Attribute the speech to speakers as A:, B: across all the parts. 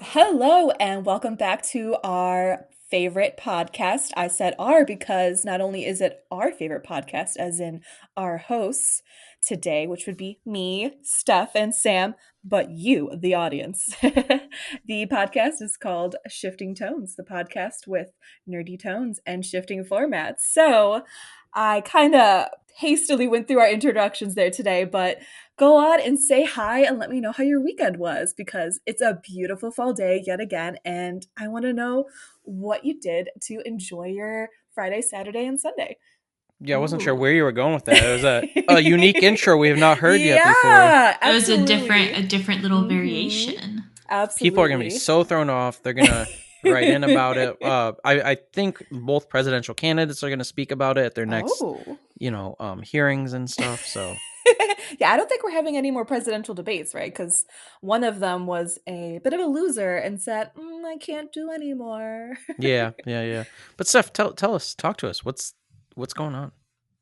A: Hello, and welcome back to our favorite podcast. I said our because not only is it our favorite podcast, as in our hosts today, which would be me, Steph, and Sam, but you, the audience. The podcast is called Shifting Tones, the podcast with nerdy tones and shifting formats. So I kind of hastily went through our introductions there today, but go on and say hi and let me know how your weekend was because it's a beautiful fall day yet again. And I want to know what you did to enjoy your Friday, Saturday, and Sunday.
B: Yeah, I wasn't sure where you were going with that. It was a unique intro we have not heard yet before.
A: Absolutely.
C: It was a different little variation.
A: Absolutely.
B: People are going to be so thrown off. They're going to write in about it. I think both presidential candidates are going to speak about it at their next, hearings and stuff. So.
A: Yeah, I don't think we're having any more presidential debates, right? Because one of them was a bit of a loser and said, I can't do anymore.
B: Yeah. But Steph, talk to us. What's going on?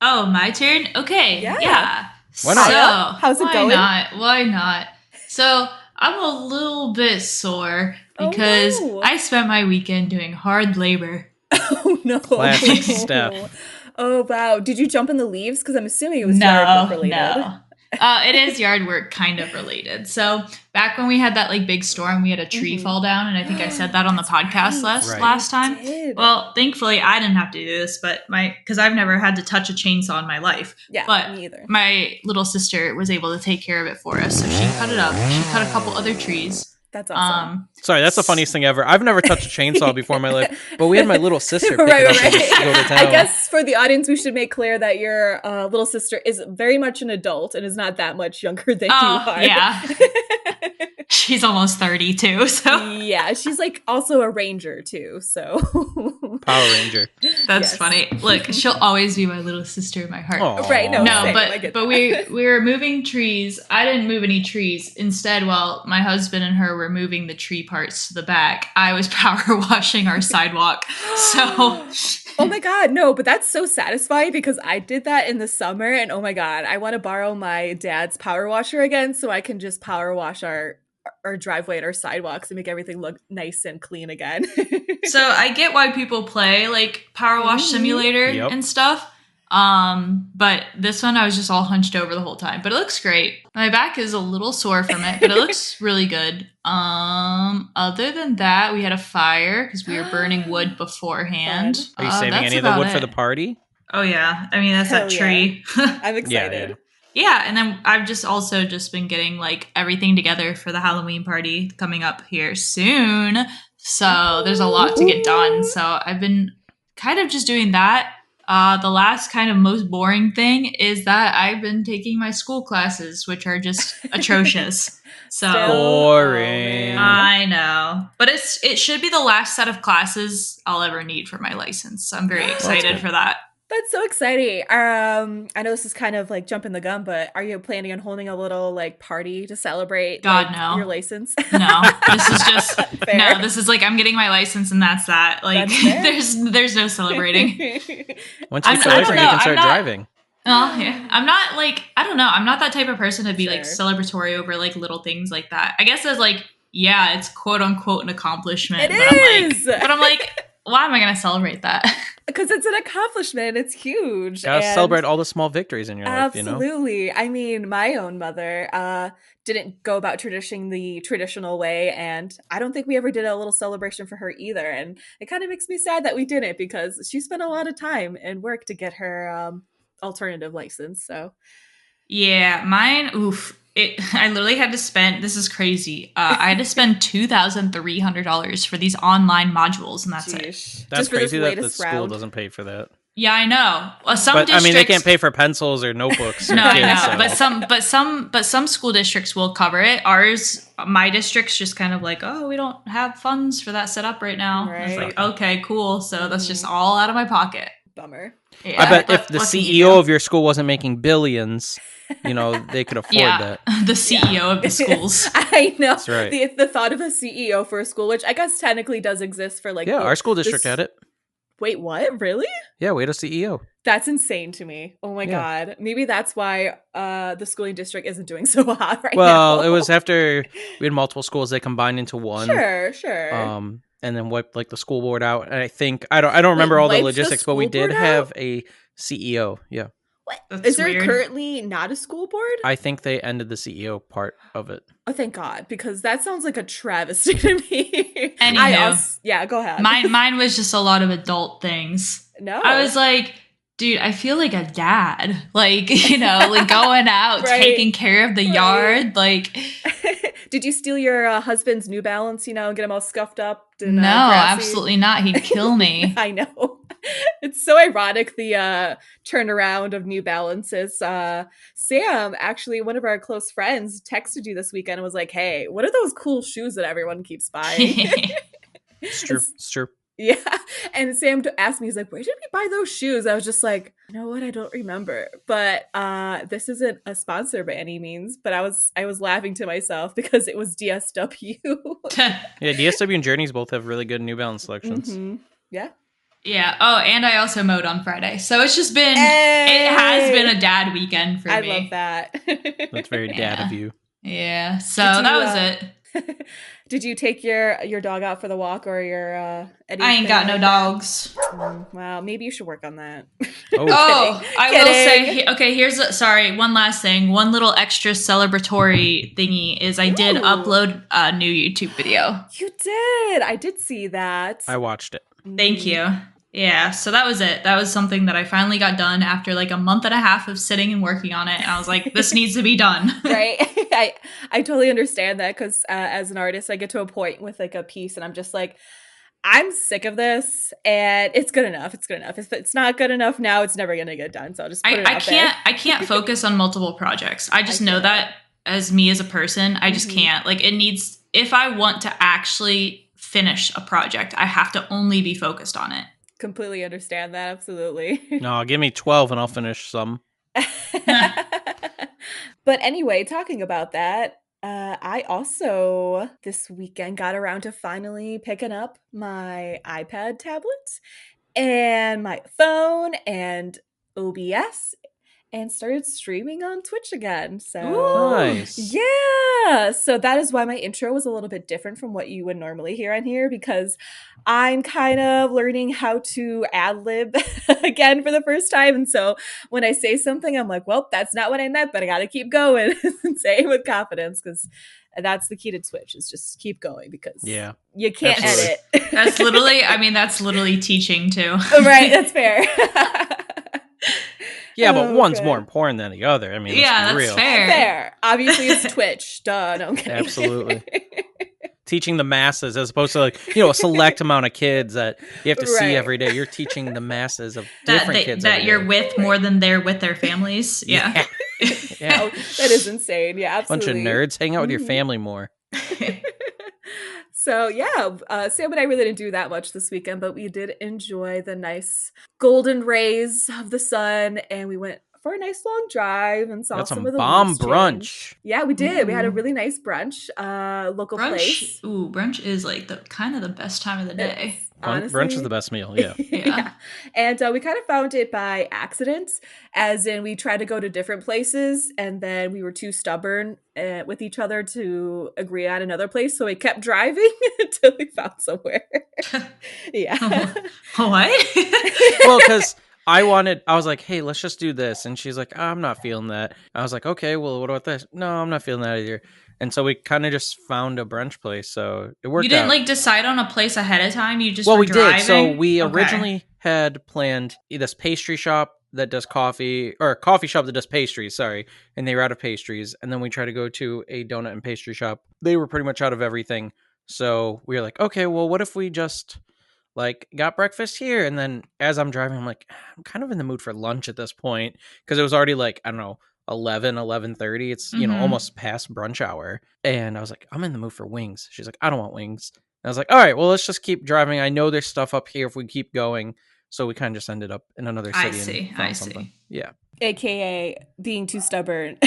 C: Oh, my turn? Okay. Yeah.
B: Why not?
C: So,
A: how's it going?
C: Why not? So I'm a little bit sore because I spent my weekend doing hard labor.
A: Oh, no.
B: Classic Steph.
A: Oh, wow. Did you jump in the leaves? Because I'm assuming it was yard work related.
C: No. It is yard work kind of related. So back when we had that big storm, we had a tree fall down. And I think I said that on the podcast last time. Well, thankfully I didn't have to do this, but because I've never had to touch a chainsaw in my life.
A: Yeah,
C: but
A: me either.
C: My little sister was able to take care of it for us. So she cut it up. She cut a couple other trees.
A: That's awesome.
B: Sorry, that's the funniest thing ever. I've never touched a chainsaw before in my life, but we had my little sister pick it up and just go to town.
A: I guess for the audience, we should make clear that your little sister is very much an adult and is not that much younger than you are.
C: Yeah. She's almost 30 too, so.
A: Yeah, she's also a ranger too, so.
B: Power Ranger.
C: That's funny. Look, she'll always be my little sister in my heart.
B: Aww.
A: Right, no,
C: but we were moving trees. I didn't move any trees. Instead, while my husband and her were moving the tree parts to the back, I was power washing our sidewalk. So
A: oh my god, no, but that's so satisfying because I did that in the summer and oh my god, I want to borrow my dad's power washer again so I can just power wash our driveway and our sidewalks and make everything look nice and clean again.
C: So I get why people play Power Wash Simulator and stuff. But this one I was just all hunched over the whole time. But it looks great. My back is a little sore from it, but it looks really good. Other than that, we had a fire because we were burning wood beforehand.
B: Are you saving any of the wood for the party?
C: Oh yeah. I mean, that's that tree.
A: Yeah. I'm excited.
C: Yeah, and then I've just been getting everything together for the Halloween party coming up here soon. So there's a lot to get done. So I've been kind of just doing that. The last kind of most boring thing is that I've been taking my school classes, which are just atrocious. So
B: boring.
C: I know, but it should be the last set of classes I'll ever need for my license. So I'm very excited for that.
A: That's so exciting. I know this is kind of jumping the gun, but are you planning on holding a little party to celebrate
C: no.
A: your license?
C: No, this is just this is I'm getting my license and that's that. There's no celebrating.
B: Once you get your license, you can start driving.
C: Oh yeah, I'm not I don't know. I'm not that type of person to be celebratory over little things like that. I guess as it's quote unquote an accomplishment.
A: It is.
C: But I'm why am I going to celebrate that?
A: Because it's an accomplishment. It's huge.
B: Gotta celebrate all the small victories in your life,
A: Absolutely. I mean, my own mother didn't go about the traditional way, and I don't think we ever did a little celebration for her either. And it kind of makes me sad that we didn't because she spent a lot of time and work to get her alternative license. So,
C: yeah, mine. Oof. I literally had to spend, this is crazy, I had to spend $2,300 for these online modules, and that's it.
B: That's crazy that the school doesn't pay for that.
C: Yeah, I know.
B: They can't pay for pencils or notebooks.
C: No, I know. But some school districts will cover it. My district's just kind of we don't have funds for that set up right now.
A: Right.
C: It's okay, cool. So that's just all out of my pocket.
A: Bummer.
C: Yeah,
B: I bet if the CEO of your school wasn't making billions, they could afford that.
C: The CEO of the schools.
A: I know.
B: That's right.
A: The thought of a CEO for a school, which I guess technically does exist for
B: our school district had it.
A: Wait, what? Really?
B: Yeah, we had a CEO.
A: That's insane to me. Oh my God. Maybe that's why the schooling district isn't doing so hot right now.
B: Well, it was after we had multiple schools, they combined into one.
A: Sure.
B: And then wiped like the school board out. And I think I don't remember all the logistics, but we did have a CEO. Yeah.
A: What? Is there currently not a school board?
B: I think they ended the CEO part of it.
A: Oh, thank God, because that sounds like a travesty to me.
C: Anywho,
A: go ahead.
C: Mine was just a lot of adult things.
A: No.
C: I was like, dude, I feel like a dad. Like, you know, like going out, taking care of the yard. Like,
A: did you steal your husband's New Balance, you know, and get him all scuffed up?
C: And, no, absolutely not. He'd kill me.
A: I know. It's so ironic, the turnaround of New Balances. Sam, actually, one of our close friends, texted you this weekend and was like, hey, what are those cool shoes that everyone keeps buying?
B: It's true.
A: Yeah. And Sam asked me, he's like, where did we buy those shoes? I was just like, you know what? I don't remember. But this isn't a sponsor by any means. But I was laughing to myself because it was DSW.
B: Yeah, DSW and Journeys both have really good New Balance selections.
A: Mm-hmm. Yeah.
C: Yeah. Oh, and I also mowed on Friday. So it's just been, it has been a dad weekend for me.
A: I love that.
B: That's very dad of you.
C: Yeah. So that was it.
A: Did you take your dog out for the walk or your
C: I ain't got no dogs.
A: Wow, maybe you should work on that.
C: Oh, I will say, okay, here's one last thing. One little extra celebratory thingy is I did upload a new YouTube video.
A: You did. I did see that.
B: I watched it.
C: Thank you. Yeah, so that was it. That was something that I finally got done after like a month and a half of sitting and working on it. And I was like, this needs to be done.
A: Right. I totally understand that because as an artist, I get to a point with like a piece and I'm just like, I'm sick of this and it's good enough. It's good enough. If it's not good enough now, it's never going to get done. So I'll just put it out there.
C: I can't focus on multiple projects. I just know that as me as a person, I just can't. Like it needs, if I want to actually finish a project, I have to only be focused on it.
A: Completely understand that. Absolutely.
B: No, give me 12 and I'll finish some.
A: But anyway, talking about that, I also this weekend got around to finally picking up my iPad tablet and my phone and OBS and started streaming on Twitch again. So
B: nice.
A: Yeah. So that is why my intro was a little bit different from what you would normally hear on here, because I'm kind of learning how to ad-lib again for the first time. And so when I say something, I'm like, well, that's not what I meant, but I got to keep going and say it with confidence, because that's the key to Twitch, is just keep going, because you can't edit.
C: That's literally teaching too.
A: Right. That's fair.
B: Yeah, but one's more important than the other. I mean,
C: that's
B: real.
C: fair.
A: Obviously, it's Twitch. Duh. No, I'm kidding.
B: Absolutely. Teaching the masses as opposed to like, a select amount of kids that you have to see every day. You're teaching the masses of different kids
C: that you're with more than they're with their families. Yeah.
A: Yeah. That is insane. Yeah, absolutely.
B: Bunch of nerds. Hang out with your family more.
A: So yeah, Sam and I really didn't do that much this weekend, but we did enjoy the nice golden rays of the sun, and we went for a nice long drive and saw some of the
B: bomb brunch.
A: Yeah, we did. Ooh. We had a really nice brunch, local place.
C: Ooh, brunch is like the best time of the day.
A: Honestly.
B: Brunch is the best meal, yeah.
A: Yeah. And we kind of found it by accident, as in we tried to go to different places, and then we were too stubborn with each other to agree on another place, so we kept driving until we found somewhere. Yeah.
C: What?
B: Well, because I was like, hey, let's just do this. And she's like, I'm not feeling that. I was like, okay, well, what about this? No, I'm not feeling that either. And so we kind of just found a brunch place. So it worked out. You
C: didn't like decide on a place ahead of time? You just were driving?
B: Did. So we originally had planned this pastry shop that does coffee, or a coffee shop that does pastries, sorry. And they were out of pastries. And then we tried to go to a donut and pastry shop. They were pretty much out of everything. So we were like, okay, well, what if we just got breakfast here? And then as I'm driving, I'm like, I'm kind of in the mood for lunch at this point, because it was already I don't know, 11:30. It's almost past brunch hour, and I was like, I'm in the mood for wings. She's like, I don't want wings. And I was like, all right, well, let's just keep driving. I know there's stuff up here if we keep going. So we kind of just ended up in another city. I see. Yeah.
A: AKA being too stubborn.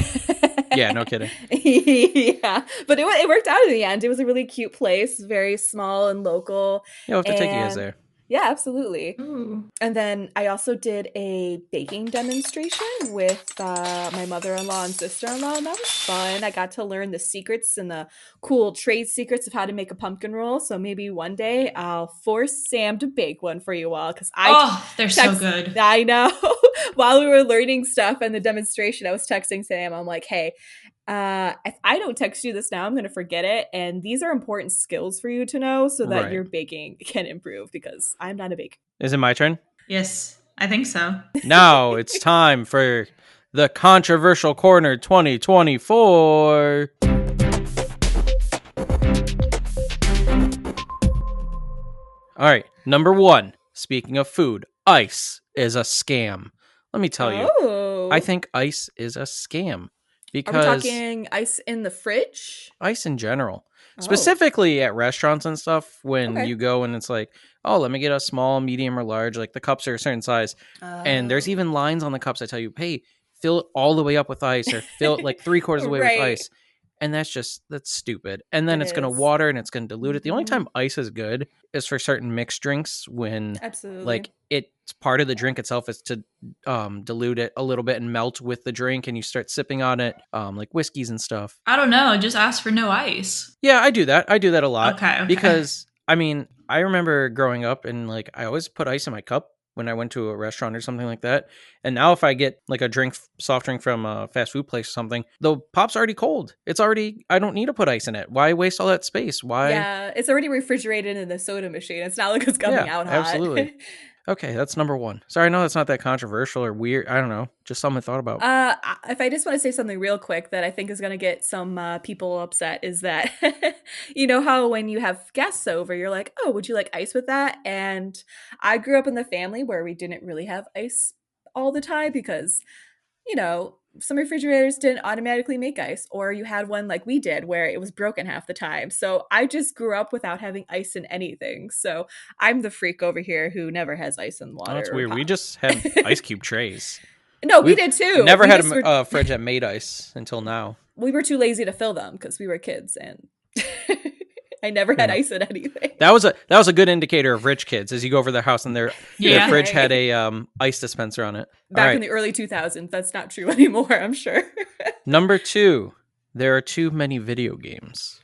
B: Yeah, no kidding.
A: Yeah, but it worked out in the end. It was a really cute place, very small and local.
B: Yeah, we'll have to take you guys there.
A: Yeah, absolutely.
C: Ooh.
A: And then I also did a baking demonstration with my mother-in-law and sister-in-law, and that was fun. I got to learn the secrets and the cool trade secrets of how to make a pumpkin roll. So maybe one day I'll force Sam to bake one for you all, because
C: Oh, they're so good.
A: I know. While we were learning stuff and the demonstration, I was texting Sam. I'm like, hey, if I don't text you this now, I'm going to forget it. And these are important skills for you to know so that
B: Right.
A: your baking can improve, because I'm not a baker.
B: Is it my turn?
C: Yes, I think so.
B: Now it's time for the Controversial Corner 2024. All right, number 1. Speaking of food, ice is a scam. Let me tell you, I think ice is a scam
A: Are we
B: because
A: talking ice in the fridge?
B: ice in general,
A: Oh,
B: specifically at restaurants and stuff, when
A: okay.
B: you go and it's like, oh, let me get a small, medium, or large, like the cups are a certain size. And there's even lines on the cups that tell you, hey, fill it all the way up with ice or fill it like 3/4 of the way with
A: Right.
B: ice. And that's stupid. And then
A: It
B: it's going to
A: is.
B: water and it's going to dilute it. The only
A: Mhm.
B: time ice is good is for certain mixed drinks when
A: Absolutely.
B: like it's part of the drink itself is to dilute it a little bit and melt with the drink and you start sipping on it, like whiskeys and stuff.
C: I don't know. Just ask for no ice.
B: Yeah, I do that. I do that a lot.
C: Okay.
B: Because I mean, I remember growing up and like I always put ice in my cup when I went to a restaurant or something like that. And now if I get like a drink, soft drink from a fast food place or something, the pop's already cold. It's already, I don't need to put ice in it. Why waste all that space? Why?
A: Yeah, it's already refrigerated in the soda machine. It's not like it's coming out hot.
B: Absolutely. Okay, that's number 1. Sorry, I know that's not that controversial or weird. I don't know. Just something I thought about.
A: If I just want to say something real quick that I think is going to get some people upset, is that you know how when you have guests over, you're like, oh, would you like ice with that? And I grew up in the family where we didn't really have ice all the time because, you know, some refrigerators didn't automatically make ice, or you had one like we did where it was broken half the time. So I just grew up without having ice in anything. So I'm the freak over here who never has ice in
B: Oh, that's
A: water or
B: weird. We
A: pop.
B: just had ice cube trays.
A: No, we
B: We've
A: did too.
B: never
A: We
B: had
A: just were
B: a fridge that made ice until now.
A: we were too lazy to fill them because we were kids, and I never had
B: Yeah.
A: ice in anything.
B: That was a good indicator of rich kids as you go over their house and their
C: Yeah.
B: fridge
A: Right.
B: had a ice dispenser on it. All
A: Back in
B: right.
A: the early 2000s, that's not true anymore, I'm sure.
B: Number 2, there are too many video games.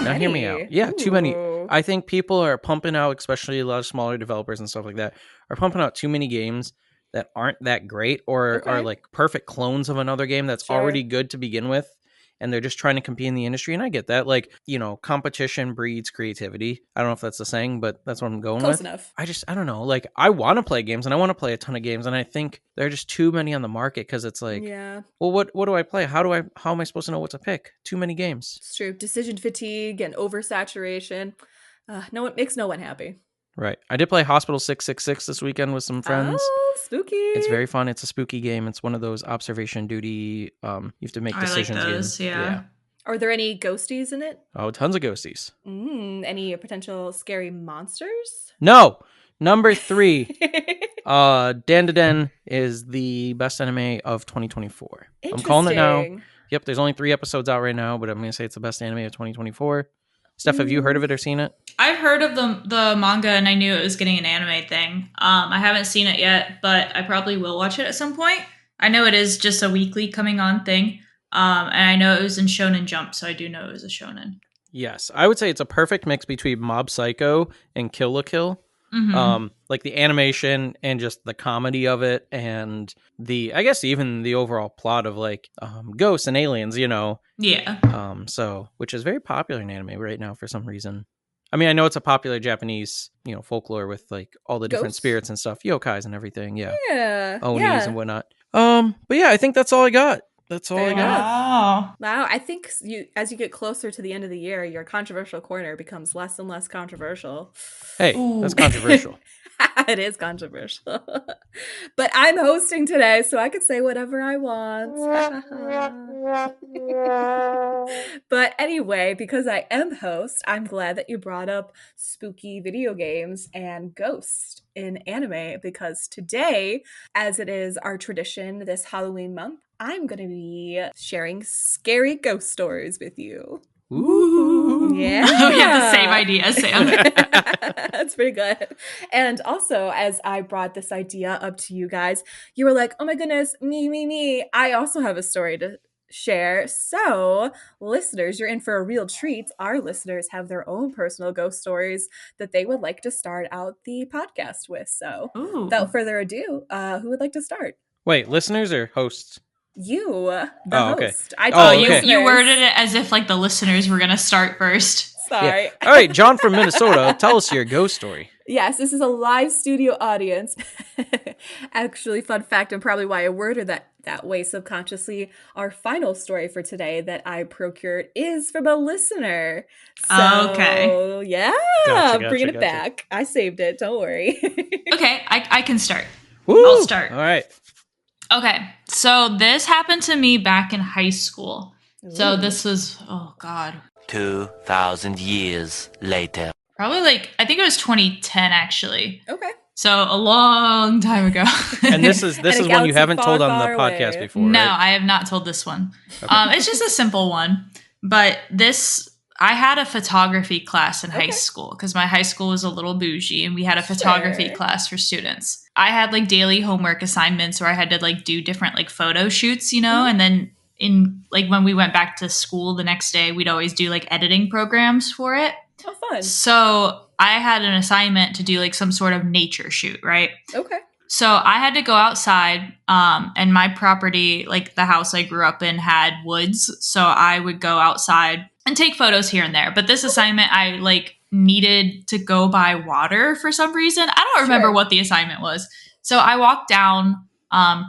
B: Now hear me out. Yeah, too many.
A: Ooh.
B: I think people are pumping out, especially a lot of smaller developers and stuff like that, are pumping out too many games that aren't that great or
A: Okay.
B: are like perfect clones of another game that's
A: Sure.
B: already good to begin with. And they're just trying to compete in the industry. And I get that. Like, you know, competition breeds creativity. I don't know if that's the saying, but that's what I'm going
A: Close
B: with.
A: enough.
B: I don't know. Like, I want to play games and I want to play a ton of games. And I think there are just too many on the market because it's like,
A: Yeah,
B: well, what do I play? How am I supposed to know what to pick? Too many games.
A: it's true. Decision fatigue and oversaturation. No, it makes no one happy.
B: Right. I did play Hospital 666 this weekend with some friends.
A: Oh, spooky.
B: It's very fun. It's a spooky game. It's one of those observation duty. You have to make
C: I like
B: decisions.
C: those. Yeah.
A: Are there any ghosties in it?
B: Oh, tons of ghosties.
A: Any potential scary monsters?
B: No. Number 3. Dan is the best anime of 2024. I'm calling it now. Yep, there's only 3 episodes out right now, but I'm going to say it's the best anime of 2024. Steph, have you heard of it or seen it?
C: I've heard of the manga and I knew it was getting an anime thing. I haven't seen it yet, but I probably will watch it at some point. I know it is just a weekly coming on thing. And I know it was in Shonen Jump, so I do know it was a shonen.
B: Yes, I would say it's a perfect mix between Mob Psycho and Kill la Kill.
C: Mm-hmm.
B: Like the animation and just the comedy of it, and I guess even the overall plot of like ghosts and aliens, you know.
C: Yeah.
B: So which is very popular in anime right now for some reason. I mean, I know it's a popular Japanese, you know, folklore with like all the different
A: Ghosts?
B: spirits and stuff, yokais and everything. Yeah,
A: Yeah.
B: onis
A: yeah.
B: and whatnot. But yeah, I think that's all I got. That's all
A: Fair
B: I got.
A: enough.
C: Wow.
A: Wow, I think as you get closer to the end of the year, your controversial corner becomes less and less controversial.
B: Hey, that's controversial.
A: It is controversial. But I'm hosting today, so I could say whatever I want. But anyway, because I am host, I'm glad that you brought up spooky video games and ghosts in anime, because today, as it is our tradition this Halloween month, I'm going to be sharing scary ghost stories with you.
B: Ooh.
A: Yeah.
C: We have the same idea, Sam.
A: That's pretty good. And also, as I brought this idea up to you guys, you were like, oh my goodness, me. I also have a story to share. So, listeners, you're in for a real treat. Our listeners have their own personal ghost stories that they would like to start out the podcast with. So,
C: Ooh.
A: without further ado, who would like to start?
B: Wait, listeners or hosts?
A: You, the
B: Oh, okay.
A: host. I
B: Oh,
A: told
B: okay.
C: You worded it as if like the listeners were gonna start first.
A: Sorry.
B: Yeah. All right, John from Minnesota, tell us your ghost story.
A: Yes, this is a live studio audience. Actually, fun fact, and probably why I worded that way subconsciously, our final story for today that I procured is from a listener. So,
C: Okay.
A: yeah,
B: Gotcha,
A: bringing it
B: gotcha.
A: back. I saved it, don't worry.
C: Okay, I can start.
B: Woo!
C: I'll start.
B: All right.
C: Okay, so this happened to me back in high school. So
A: Ooh.
C: this was, oh God,
D: 2,000 years later.
C: probably like, I think it was 2010 actually.
A: Okay.
C: So a long time ago.
B: And this is
A: And a
B: one you
A: galaxy
B: haven't
A: far,
B: told on the
A: far
B: podcast
A: away.
B: before,
C: No,
B: right?
C: I have not told this one. It's just a simple one. But I had a photography class in high
A: Okay.
C: school because my high school was a little bougie and we had a photography
A: Sure.
C: class for students. I had like daily homework assignments where I had to like do different like photo shoots, you know, and then in like when we went back to school the next day, we'd always do like editing programs for it.
A: Oh, fun.
C: So I had an assignment to do like some sort of nature shoot, right?
A: Okay.
C: So I had to go outside, and my property, like the house I grew up in, had woods. So I would go outside and take photos here and there. But this assignment, I like needed to go by water for some reason. I don't remember
A: Sure.
C: what the assignment was. So I walked down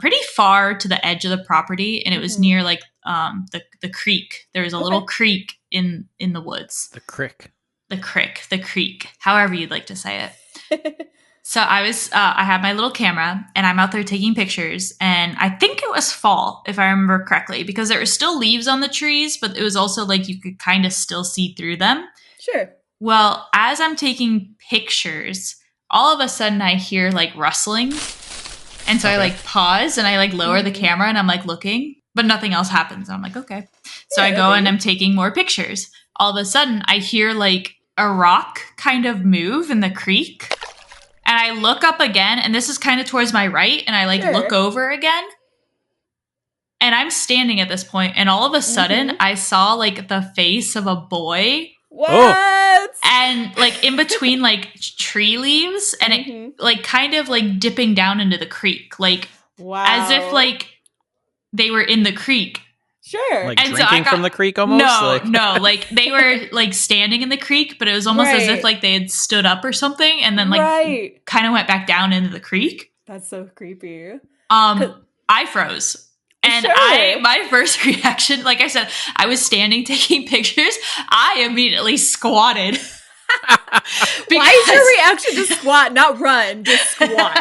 C: pretty far to the edge of the property, and it was
A: Mhm.
C: near like the creek. There was a little
A: Okay.
C: creek in the woods.
B: The crick.
C: The creek, however you'd like to say it. So I had my little camera and I'm out there taking pictures, and I think it was fall, if I remember correctly, because there were still leaves on the trees, but it was also like you could kind of still see through them.
A: Sure.
C: Well, as I'm taking pictures, all of a sudden I hear like rustling. And so I like pause and I like lower the camera and I'm like looking, but nothing else happens. I'm like, okay. So
A: Yeah,
C: I go and
A: okay.
C: I'm taking more pictures. All of a sudden I hear like a rock kind of move in the creek. And I look up again, and this is kind of towards my right, and I like
A: Sure.
C: look over again. And I'm standing at this point, and all of a sudden I saw like the face of a boy,
A: What?
C: and like in between like tree leaves, and it like kind of like dipping down into the creek, like
A: Wow.
C: as if like they were in the creek.
A: Sure.
B: Like
C: And so
B: drinking
C: I got-
B: from the creek almost?
C: No, like they were like standing in the creek, but it was almost as
A: Right.
C: if like they had stood up or something, and then like
A: right.
C: kind of went back down into the creek.
A: That's so creepy.
C: I froze. And
A: Sure.
C: my first reaction, like I said, I was standing taking pictures. I immediately squatted.
A: Why is your reaction to squat, not run, just squat?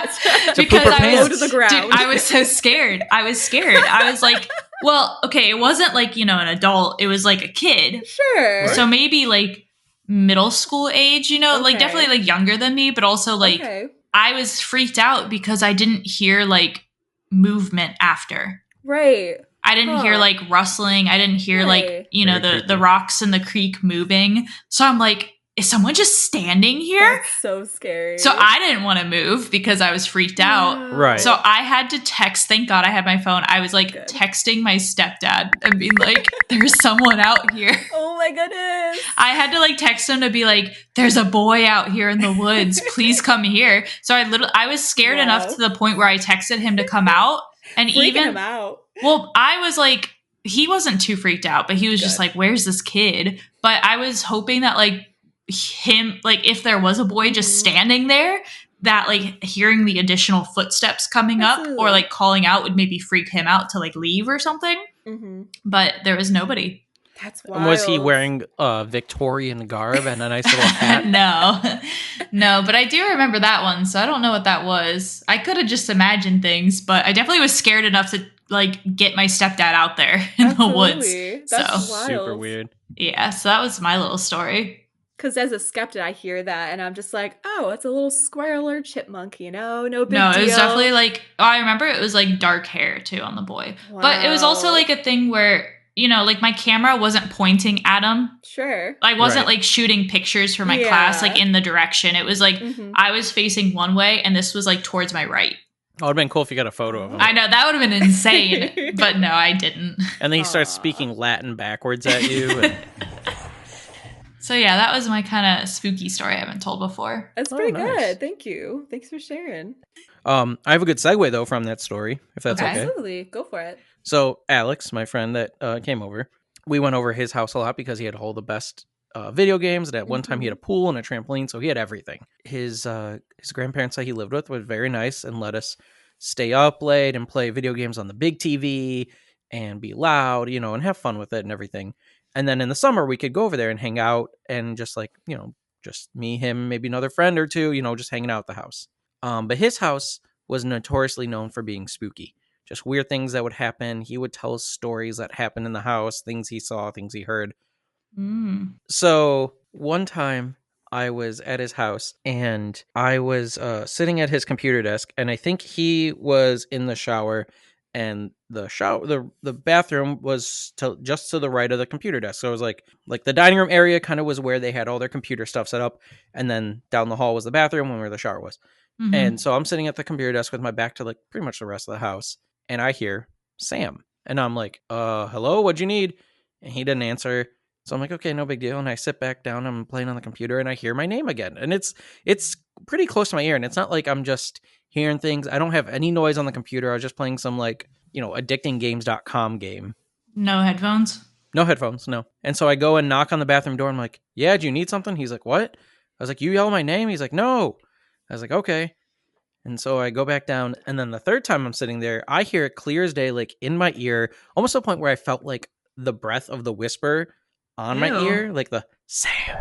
B: To
C: because
B: poop her
C: I
B: pants.
C: was
A: Low to the ground.
C: Dude, I was so scared. I was like, well, okay, it wasn't like, you know, an adult. It was like a kid.
A: Sure.
C: So maybe like middle school age, you know, like
A: Okay.
C: definitely like younger than me, but also like
A: Okay.
C: I was freaked out because I didn't hear like movement after.
A: Right.
C: I didn't hear
A: Huh.
C: like rustling. I didn't hear like,
A: Right.
C: you know,
B: Very
C: the
B: creepy.
C: rocks in the creek moving. So I'm like, is someone just standing here?
A: That's so scary.
C: So I didn't want to move because I was freaked out.
A: Wow.
B: Right.
C: So I had to text. Thank God I had my phone. I was like
A: Good.
C: texting my stepdad and being like, there's someone out here.
A: Oh my goodness.
C: I had to like text him to be like, there's a boy out here in the woods. Please come here. So I was scared
A: Wow.
C: enough to the point where I texted him to come out. And
A: Freaking
C: even
A: him out.
C: well, I was like, he wasn't too freaked out, but he was just
A: Good.
C: like, where's this kid? But I was hoping that like him, like if there was a boy just standing there, that like hearing the additional footsteps coming up or
A: Absolutely.
C: like calling out would maybe freak him out to like leave or something.
A: Mm-hmm.
C: But there was nobody.
A: That's
B: And
A: wild.
B: was he wearing Victorian garb and a nice little hat?
C: No, but I do remember that one. So I don't know what that was. I could have just imagined things, but I definitely was scared enough to like get my stepdad out there in the woods.
A: Absolutely. That's
C: So
A: wild.
B: Super weird.
C: yeah, so that was my little story.
A: Because as a skeptic, I hear that and I'm just like, oh, it's a little squirrel or chipmunk, you know? No big
C: No,
A: deal.
C: it was definitely like, oh, I remember it was like dark hair too on the boy. But it was also
A: Wow.
C: like a thing where you know, like my camera wasn't pointing at him.
A: Sure.
C: I wasn't
B: Right.
C: like shooting pictures for my
A: Yeah.
C: class, like in the direction. It was like
A: Mhm.
C: I was facing one way and this was like towards my right.
B: Oh, it would have been cool if you got a photo of him.
C: I know that would have been insane, but no, I didn't.
B: And then he starts
A: Aw.
B: speaking Latin backwards at you. And,
C: So yeah, that was my kind of spooky story I haven't told before.
A: That's
B: Oh,
A: pretty
B: nice.
A: good. Thank you. Thanks for sharing.
B: I have a good segue, though, from that story, if that's
C: Okay.
B: okay.
A: Absolutely. Go for it.
B: So Alex, my friend that came over, we went over his house a lot because he had all the best video games. And at one time he had a pool and a trampoline, so he had everything. His grandparents that he lived with were very nice and let us stay up late and play video games on the big TV and be loud, you know, and have fun with it and everything. And then in the summer we could go over there and hang out and just like, you know, just me, him, maybe another friend or two, you know, just hanging out at the house. But his house was notoriously known for being spooky. Just weird things that would happen. He would tell us stories that happened in the house, things he saw, things he heard. So one time I was at his house and I was sitting at his computer desk, and I think he was in the shower, and the bathroom was just to the right of the computer desk. So it was like the dining room area kind of was where they had all their computer stuff set up, and then down the hall was the bathroom where the shower was.
C: Mhm.
B: And so I'm sitting at the computer desk with my back to like pretty much the rest of the house, and I hear Sam, and I'm like, hello, what'd you need? And he didn't answer. So I'm like, okay, no big deal. And I sit back down, I'm playing on the computer, and I hear my name again. And it's pretty close to my ear, and it's not like I'm just hearing things. I don't have any noise on the computer. I was just playing some like, you know, addictinggames.com game.
C: No headphones?
B: No headphones, no. And so I go and knock on the bathroom door. I'm like, yeah, do you need something? He's like, what? I was like, you yell my name? He's like, no. I was like, okay. And so I go back down, and then the third time I'm sitting there, I hear it clear as day, like in my ear, almost to the point where I felt like the breath of the whisper on my
C: Ew.
B: ear, like the Sam.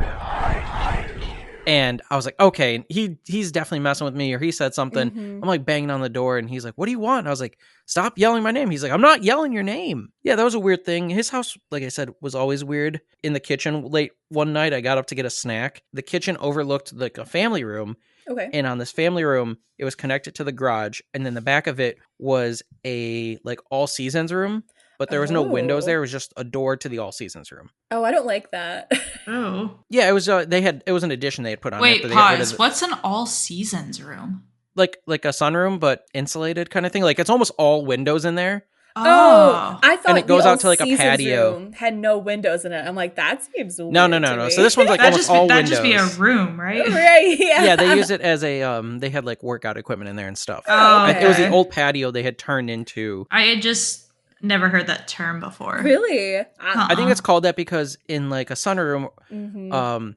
B: And I was like, okay, he's definitely messing with me, or he said something.
A: Mhm.
B: I'm like banging on the door, and he's like, what do you want? And I was like, stop yelling my name. He's like, I'm not yelling your name. Yeah, that was a weird thing. His house, like I said, was always weird. In the kitchen late one night, I got up to get a snack. The kitchen overlooked like a family room.
A: Okay.
B: And on this family room, it was connected to the garage, and then the back of it was a like all seasons room, but there was no windows
A: Oh.
B: there. It was just a door to the all seasons room.
A: Oh, I don't like that.
C: Oh.
B: Yeah, it was. It was an addition they had put on.
C: Wait,
B: after they got rid of
C: pause. What's an all seasons room?
B: like a sunroom, but insulated kind of thing. Like it's almost all windows in there.
A: Oh, I thought
B: And it goes
A: the
B: out to, like, a
A: all-seasons
B: patio.
A: room had no windows in it. I'm like, that seems weird.
B: No.
A: to me.
B: So this one's like
C: That'd
B: almost
C: just,
B: all
C: that'd
B: windows.
C: just be a room, right?
A: right? Yeah.
B: Yeah, they use it as a they had like workout equipment in there and stuff.
C: Oh,
B: And it was the
C: okay.
B: old patio they had turned into.
C: I had just never heard that term before.
A: Really?
B: I think it's called that because in like a sunroom,
A: Mhm.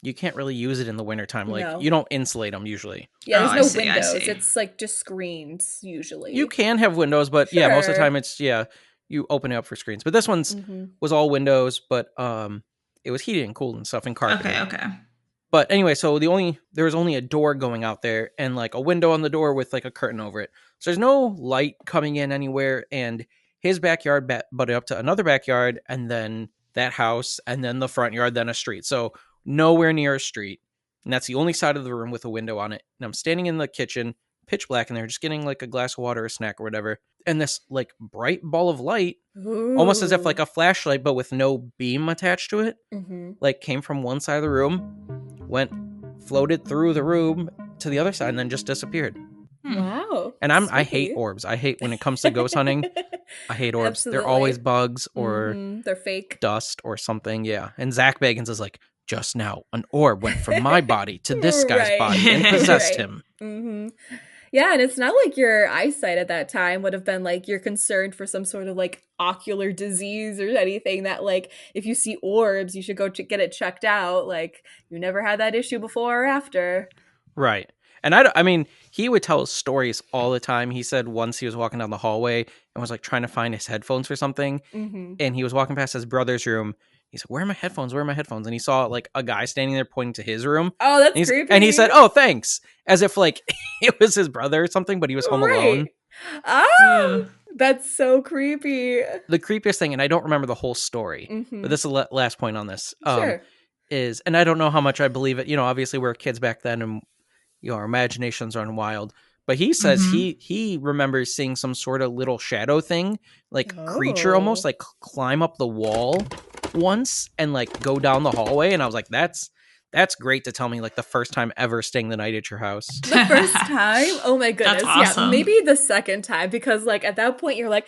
B: you can't really use it in the wintertime. Like
A: No.
B: you don't insulate them usually.
A: Yeah,
C: Oh,
A: there's no
C: I see, I
A: windows.
C: see.
A: It's like just screens usually.
B: You can have windows, but yeah, most of the
A: Sure.
B: time it's you open it up for screens. But this one's
A: Mhm.
B: was all windows, but it was heated and cooled and stuff and carpeted.
C: Okay.
B: But anyway, so there was only a door going out there and like a window on the door with like a curtain over it. So there's no light coming in anywhere, and his backyard butted up to another backyard, and then that house, and then the front yard, then a street. So nowhere near a street. And that's the only side of the room with a window on it. And I'm standing in the kitchen, pitch black in there, just getting like a glass of water or a snack or whatever. And this like bright ball of light, almost as if like a flashlight, but with no beam attached to it,
A: Mhm.
B: like came from one side of the room, floated through the room to the other side, and then just disappeared.
A: Wow.
B: And I hate
A: Spooky.
B: orbs. I hate when it comes to ghost hunting. I hate orbs.
A: Absolutely.
B: They're always bugs or
A: Mhm. They're fake.
B: dust or something. Yeah. And Zach Bagans is like, just now, an orb went from my body to this guy's
A: Right.
B: body and possessed
A: Right.
B: him.
A: Mhm. Yeah, and it's not like your eyesight at that time would have been like you're concerned for some sort of like ocular disease or anything that like if you see orbs, you should go get it checked out. Like you never had that issue before or after.
B: Right. And I mean, he would tell us stories all the time. He said once he was walking down the hallway and was like trying to find his headphones for something.
A: Mm-hmm.
B: And he was walking past his brother's room. He said, where are my headphones? Where are my headphones? And he saw like a guy standing there pointing to his room.
A: Oh, that's
B: And,
A: creepy.
B: and he said, oh, thanks. As if like it was his brother or something, but he was home alone.
A: Oh, that's so creepy.
B: The creepiest thing, and I don't remember the whole story,
A: Mhm.
B: but this is the last point on this,
A: Sure.
B: is, and I don't know how much I believe it. You know, obviously we're kids back then and, you know, our imaginations run wild. But he says
C: Mhm.
B: he remembers seeing some sort of little shadow thing, like creature almost, like climb up the wall once and like go down the hallway. And I was like, that's great to tell me like the first time ever staying the night at your house.
A: The first time? Oh my goodness.
C: That's
A: Yeah,
C: awesome.
A: maybe the second time, because like at that point you're like,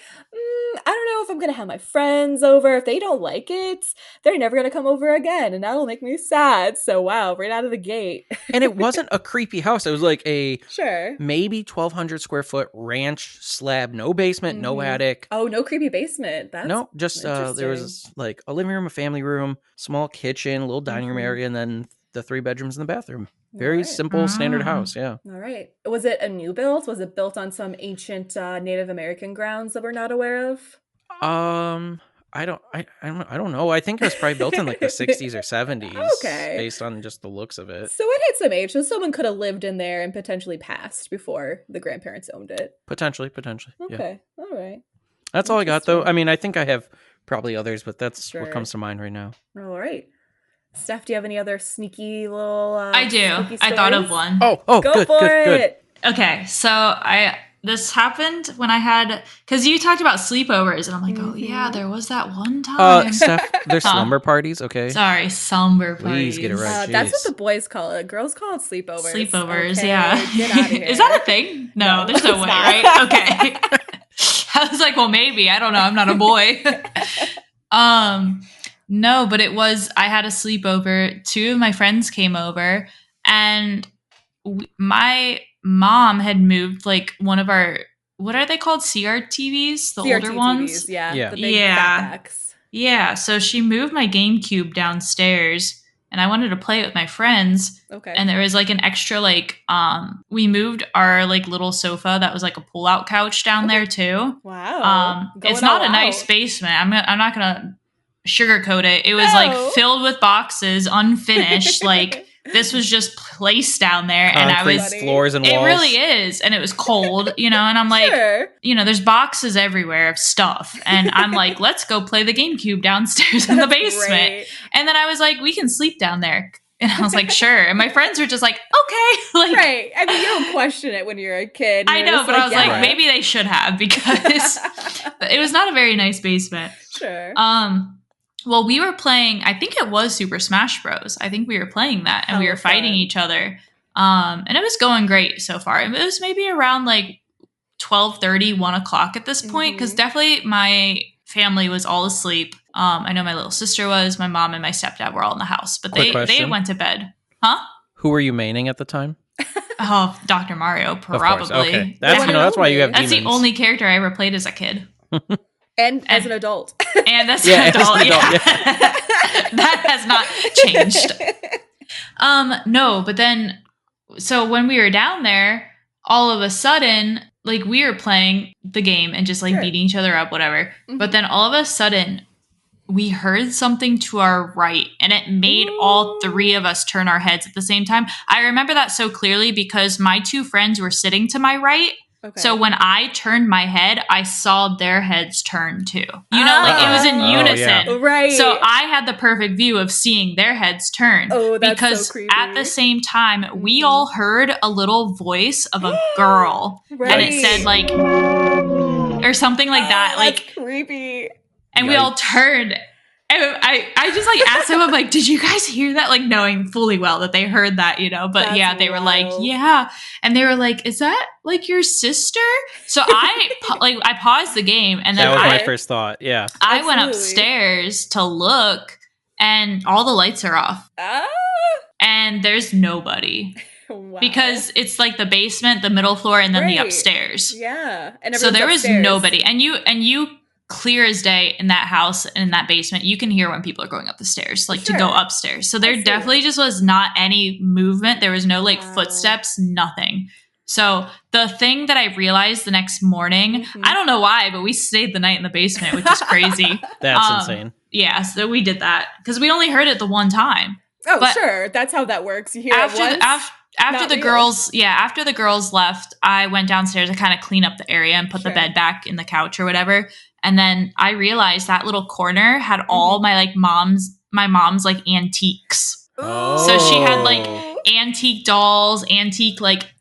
A: I don't know if I'm gonna have my friends over. If they don't like it, they're never gonna come over again, and that'll make me sad. So wow, right out of the gate.
B: And it wasn't a creepy house. It was like a
A: Sure.
B: maybe 1,200 square foot ranch slab, no basement, no
A: Mhm.
B: attic.
A: Oh, no creepy basement. That's
B: No, just there
A: interesting.
B: was like a living room, a family room, small kitchen, a little dining room
A: Mhm.
B: area, and then the 3 bedrooms in the bathroom. Very
A: Alright.
B: simple, standard
C: Mm.
B: house. Yeah.
A: All right. Was it a new build? Was it built on some ancient Native American grounds that we're not aware of?
B: I don't know. I think it was probably built in like the 60s or 70s,
A: Okay.
B: based on just the looks of it.
A: So it had some age, so someone could have lived in there and potentially passed before the grandparents owned it.
B: Potentially. Yeah.
A: Okay. All right.
B: That's all I got, though.
A: Interesting.
B: I mean, I think I have probably others, but that's
A: Sure.
B: what comes to mind right now.
A: All right. Steph, do you have any other sneaky little
C: I do.
A: spooky
C: I thought of
A: stories?
C: one.
B: Oh,
A: Go
B: good,
A: for
B: good.
A: it.
C: Okay, so this happened when I had, because you talked about sleepovers, and I'm like, oh yeah,
A: Mhm.
C: there was that one time.
B: Steph, there's
C: Huh.
B: slumber parties, okay?
C: Sorry, slumber parties.
B: Please get it right.
A: That's what
B: Jeez.
A: the boys call it. Girls call it sleepovers.
C: Sleepovers,
A: Okay,
C: yeah.
A: Get out of here.
C: Is that a thing? No, there's no
A: it's
C: way,
A: not.
C: right? Okay. I was like, well, maybe. I don't know. I'm not a boy. No, but I had a sleepover. 2 of my friends came over, and my mom had moved like one of our, what are they called? CRTVs? The older ones?
A: TVs, yeah.
B: Yeah.
A: The big
C: Yeah.
A: fatbacks.
C: Yeah. So she moved my GameCube downstairs, and I wanted to play it with my friends.
A: Okay.
C: And there was like an extra we moved our like little sofa that was like a pull-out couch down there too.
A: Wow.
C: It's
A: Going
C: not
A: all
C: a nice
A: out.
C: basement. I'm not gonna sugarcoat it. It was
A: No.
C: like filled with boxes, unfinished. Like this was just placed down there, and I
B: Concrete
C: was.
A: Funny.
B: floors and
C: It
B: walls.
C: really is, and it was cold, and I'm like,
A: Sure.
C: there's boxes everywhere of stuff, and I'm like, let's go play the GameCube downstairs in the
A: That's
C: basement.
A: great.
C: And then I was like, we can sleep down there. And I was like, sure. And my friends were just like, okay. Like,
A: Right. I mean, you don't question it when you're a kid.
C: I
A: You're
C: know,
A: just
C: but I was like,
B: Right.
C: maybe they should have, because it was not a very nice basement.
A: Sure.
C: Well, we were playing, I think it was Super Smash Bros. I think we were playing that, and we
A: Hella
C: were fighting
A: fun.
C: each other. And it was going great so far. It was maybe around like 12:30, 1 o'clock at this point, because
A: Mhm.
C: definitely my family was all asleep. I know my little sister was, my mom and my stepdad were all in the house, but
B: Quick
C: they
B: question.
C: went to bed. Huh?
B: Who were you maining at the time?
C: Oh, Dr. Mario,
B: Of course.
C: probably.
B: Okay. That's
A: One and
B: that's why you have
A: only.
C: That's the
B: demons.
C: only character I ever played as a kid.
A: And as an adult.
C: And that's
B: Yeah,
C: an
B: as an
C: adult.
B: adult,
C: Yeah. That has not changed. No, but then, so when we were down there, all of a sudden, like we were playing the game and just like
A: Sure.
C: beating each other up, whatever.
A: Mhm.
C: But then all of a sudden, we heard something to our right, and it made all
A: Ooh.
C: 3 of us turn our heads at the same time. I remember that so clearly because my 2 friends were sitting to my right.
A: Okay.
C: So when I turned my head, I saw their heads turn too. Like it was in
B: Oh,
C: unison.
B: yeah.
A: Right.
C: So I had the perfect view of seeing their heads turn.
A: Oh, that's
C: because
A: so creepy.
C: at the same time, we
A: Mhm.
C: all heard a little voice of a girl,
A: Right.
C: and it said like, or something like that.
A: Oh,
C: Like,
A: that's creepy.
C: and we all turned. And I just like asked them, I'm like, did you guys hear that? Like knowing fully well that they heard that, But
A: That's
C: yeah, they were like,
A: wild.
C: yeah. And they were like, is that like your sister? So I paused the game, and then
B: That was my
A: I-
B: first thought. Yeah.
C: I went
A: Absolutely.
C: upstairs to look, and all the lights are off,
A: Ah.
C: and there's nobody
A: Wow.
C: because it's like the basement, the middle floor, and then the
A: Right.
C: upstairs.
A: Yeah. And
C: So there
A: everyone's
C: was
A: upstairs.
C: nobody, and you clear as day in that house and in that basement, you can hear when people are going up the stairs, like to go
A: Sure.
C: upstairs. So there
A: Absolutely.
C: definitely just was not any movement. There was no like
A: Wow.
C: footsteps, nothing. So the thing that I realized the next morning,
A: Mhm.
C: I don't know why, but we stayed the night in the basement, which is crazy.
B: That's
C: Um,
B: insane.
C: Yeah, so we did that because we only heard it the one time.
A: Oh,
C: but-
A: sure. That's how that works. You hear
C: After
A: it
C: the,
A: once.
C: after
A: not
C: the
A: real.
C: after the girls left, I went downstairs to kind of clean up the area and put the
A: Sure.
C: bed back in the couch or whatever. And then I realized that little corner had all my mom's like antiques.
B: Oh.
C: So she had like
A: Ooh.
C: antique dolls, antique like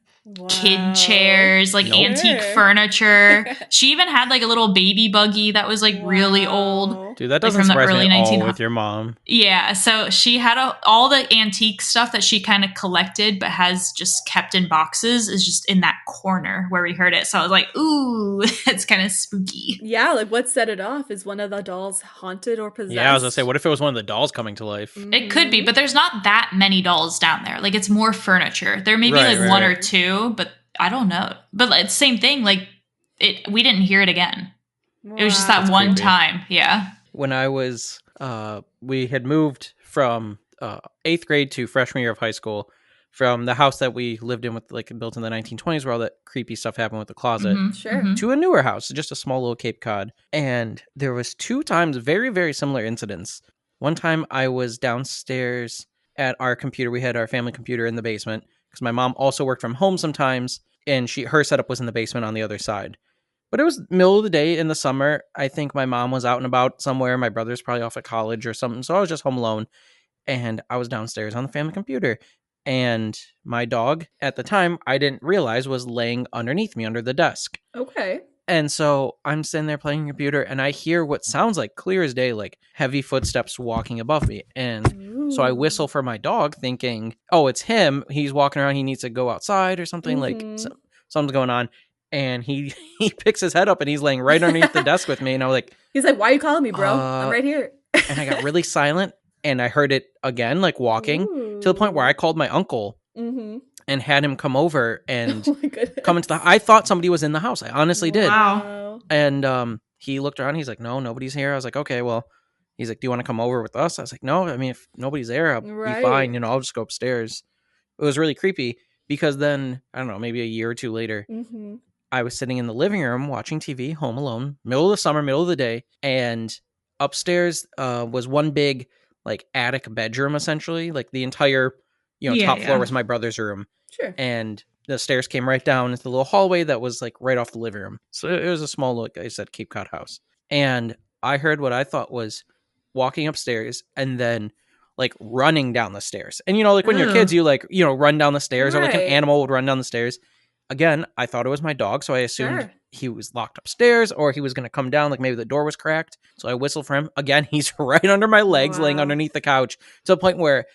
C: kid chairs, like
B: Nope.
C: antique
A: Sure.
C: furniture. She even had like a little baby buggy that was like really old.
B: Dude, that
C: Like
B: doesn't
C: from the
B: surprise me
C: early
B: at all
C: 1900s.
B: with your mom.
C: Yeah, so she had all the antique stuff that she kind of collected but has just kept in boxes is just in that corner where we heard it. So I was like, ooh, it's kind of spooky.
A: Yeah, like what set it off? Is one of the dolls haunted or possessed?
B: Yeah, I was gonna say, what if it was one of the dolls coming to life?
C: It could be, but there's not that many dolls down there. Like it's more furniture. There may be
B: Right,
C: like one or
B: right.
C: two, but I don't know. But it's same thing. Like we didn't hear it again. It was just that
B: That's
C: one
B: creepy.
C: time. Yeah.
B: When I was, we had moved from 8th grade to freshman year of high school from the house that we lived in with, like, built in the 1920s where all that creepy stuff happened with the closet,
C: Mhm,
A: Sure.
C: mhm.
B: to a newer house, just a small little Cape Cod. And there was 2 times very, very similar incidents. One time I was downstairs at our computer. We had our family computer in the basement because my mom also worked from home sometimes, and her setup was in the basement on the other side. But it was middle of the day in the summer. I think my mom was out and about somewhere. My brother's probably off at college or something. So I was just home alone. And I was downstairs on the family computer. And my dog, at the time, I didn't realize was laying underneath me under the desk.
A: Okay.
B: And so I'm sitting there playing computer and I hear what sounds like clear as day, like heavy footsteps walking above me. And so I whistle for my dog thinking, oh, it's him. He's walking around. He needs to go outside or something, like something's going on. And he picks his head up and he's laying right underneath the desk with me. And I was like,
A: He's like, why are you calling me, bro? I'm right here.
B: and I got really silent and I heard it again, like walking to the point where I called my uncle and had him come over and
A: Oh my goodness.
B: come into the, I thought somebody was in the house. I honestly did.
C: Wow.
B: And he looked around. He's like, no, nobody's here. I was like, okay, well, he's like, do you want to come over with us? I was like, no, I mean, if nobody's there, I'll be fine. You know, I'll just go upstairs. It was really creepy because then, I don't know, maybe a year or two later, I was sitting in the living room watching TV, home alone, middle of the summer, middle of the day. And upstairs was one big, like, attic bedroom, essentially. Like, the entire, top floor was my brother's room.
A: Sure.
B: And the stairs came right down into the little hallway that was like right off the living room. So it was a small, like I said, Cape Cod house. And I heard what I thought was walking upstairs and then like running down the stairs. And like when you're kids, you like, run down the stairs or like an animal would run down the stairs. Again, I thought it was my dog. So I assumed he was locked upstairs or he was going to come down. Like maybe the door was cracked. So I whistled for him. Again, he's right under my legs, laying underneath the couch to the point where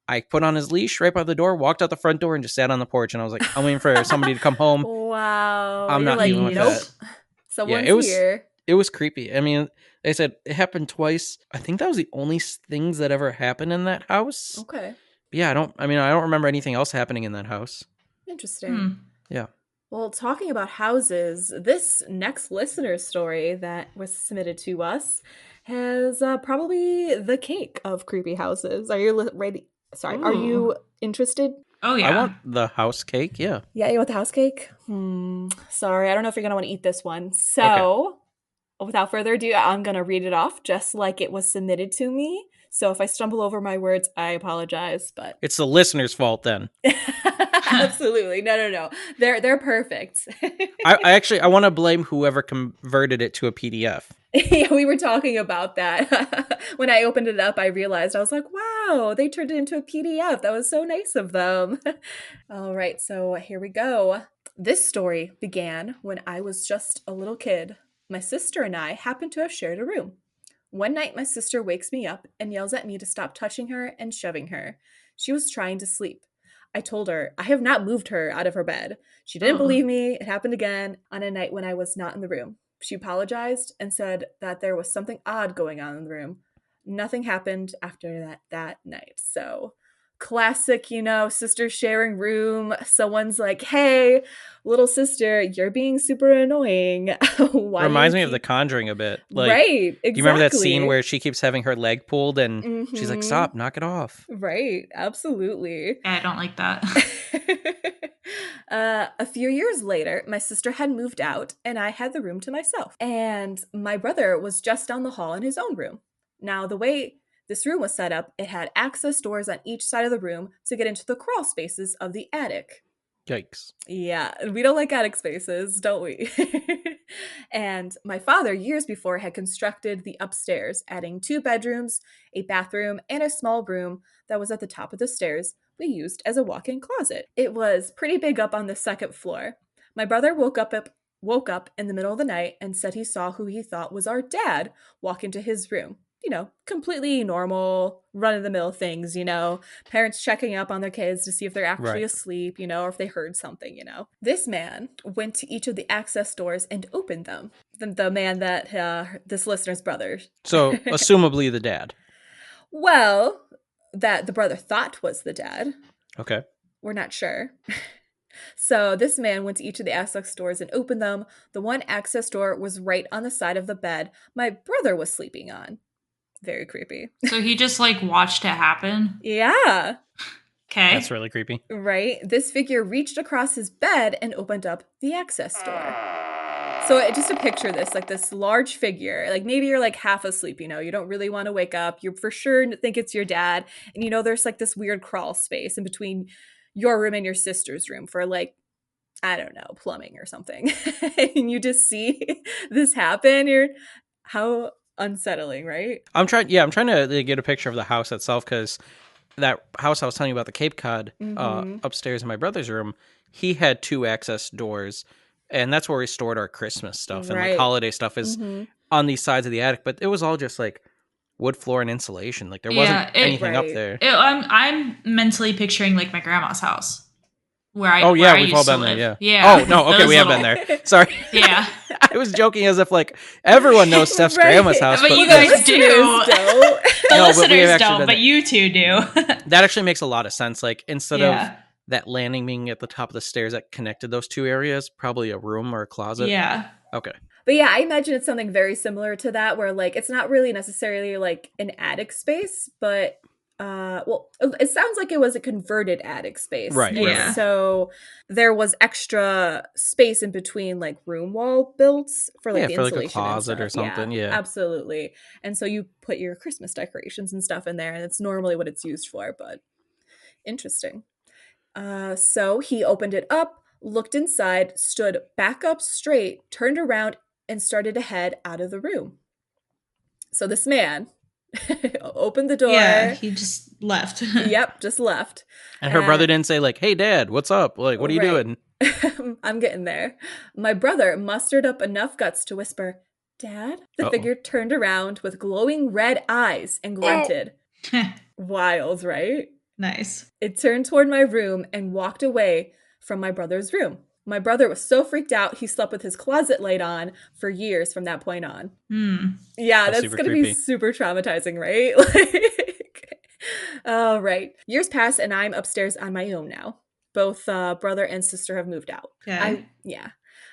B: I put on his leash right by the door, walked out the front door, and just sat on the porch. And I was like, I'm waiting for somebody to come home.
A: Wow.
B: I'm not dealing with that.
A: Someone's here.
B: It was creepy. I mean, like I said, it happened twice. I think that was the only things that ever happened in that house.
A: Okay.
B: Yeah, I don't remember anything else happening in that house.
A: Interesting.
B: Yeah.
A: Well, talking about houses, this next listener story that was submitted to us has probably the cake of creepy houses. Are you ready? Sorry, are you interested?
C: Oh, yeah.
B: I want the house cake, yeah.
A: Yeah, you want the house cake? Sorry, I don't know if you're going to want to eat this one. So, without further ado, I'm going to read it off just like it was submitted to me. So if I stumble over my words, I apologize, but...
B: It's the listener's fault then.
A: Absolutely. No. They're perfect.
B: I want to blame whoever converted it to a PDF.
A: Yeah, we were talking about that. When I opened it up, I realized, I was like, wow, they turned it into a PDF. That was so nice of them. All right, so here we go. This story began when I was just a little kid. My sister and I happened to have shared a room. One night, my sister wakes me up and yells at me to stop touching her and shoving her. She was trying to sleep. I told her I have not moved her out of her bed. She didn't believe me. It happened again on a night when I was not in the room. She apologized and said that there was something odd going on in the room. Nothing happened after that night. So, classic, sister sharing room. Someone's like, hey, little sister, you're being super annoying.
B: Reminds me of The Conjuring a bit. Like,
A: right, exactly.
B: Do you remember that scene where she keeps having her leg pulled and she's like, stop, knock it off?
A: Right, absolutely.
C: Yeah, I don't like that.
A: A few years later, my sister had moved out and I had the room to myself. And my brother was just down the hall in his own room. Now, the way this room was set up, it had access doors on each side of the room to get into the crawl spaces of the attic.
B: Yikes.
A: Yeah, we don't like attic spaces, don't we? And my father, years before, had constructed the upstairs, adding 2 bedrooms, a bathroom, and a small room that was at the top of the stairs we used as a walk-in closet. It was pretty big up on the second floor. My brother woke up in the middle of the night and said he saw who he thought was our dad walk into his room. Completely normal, run-of-the-mill things, parents checking up on their kids to see if they're actually asleep, or if they heard something, This man went to each of the access doors and opened them. The man that this listener's brother.
B: So, assumably the dad.
A: Well, that the brother thought was the dad.
B: Okay.
A: We're not sure. So this man went to each of the access doors and opened them. The one access door was right on the side of the bed my brother was sleeping on. Very creepy.
C: So he just watched it happen?
A: Yeah.
C: Okay.
B: That's really creepy.
A: Right? This figure reached across his bed and opened up the access door. So just to picture this, this large figure, maybe you're half asleep, you don't really want to wake up. You for sure think it's your dad. And there's this weird crawl space in between your room and your sister's room for I don't know, plumbing or something. And you just see this happen. How unsettling, right?
B: I'm trying to get a picture of the house itself, because that house I was telling you about, the Cape Cod, upstairs in my brother's room, he had 2 access doors, and that's where we stored our Christmas stuff and holiday stuff is on these sides of the attic. But it was all just wood floor and insulation. There wasn't anything up there.
C: I'm mentally picturing my grandma's house. Where I
B: we've all been there. Yeah. Oh no, okay, we have been there. Sorry.
C: Yeah.
B: I was joking as if everyone knows Steph's grandma's house,
C: but you guys do.
A: Don't.
C: The listeners don't, but you two do.
B: That actually makes a lot of sense. Instead of that landing being at the top of the stairs that connected those 2 areas, probably a room or a closet.
C: Yeah.
B: Okay.
A: But yeah, I imagine it's something very similar to that, where it's not really necessarily an attic space, but it sounds like it was a converted attic space.
B: Right.
C: Yeah.
A: So there was extra space in between room wall builds for the insulation,
B: a closet or something. Yeah,
A: absolutely. And so you put your Christmas decorations and stuff in there, and it's normally what it's used for, but interesting. So he opened it up, looked inside, stood back up straight, turned around, and started to head out of the room. So this man opened the door.
C: Yeah, he just left.
A: Yep, just left.
B: And her brother didn't say hey, Dad, what's up? What are you doing?
A: I'm getting there. My brother mustered up enough guts to whisper, Dad? The figure turned around with glowing red eyes and grunted. Wild, right?
C: Nice.
A: It turned toward my room and walked away from my brother's room. My brother was so freaked out, he slept with his closet light on for years from that point on. Yeah, that's going to be super traumatizing, right? All right. Years pass and I'm upstairs on my own now. Both brother and sister have moved out.
C: Okay.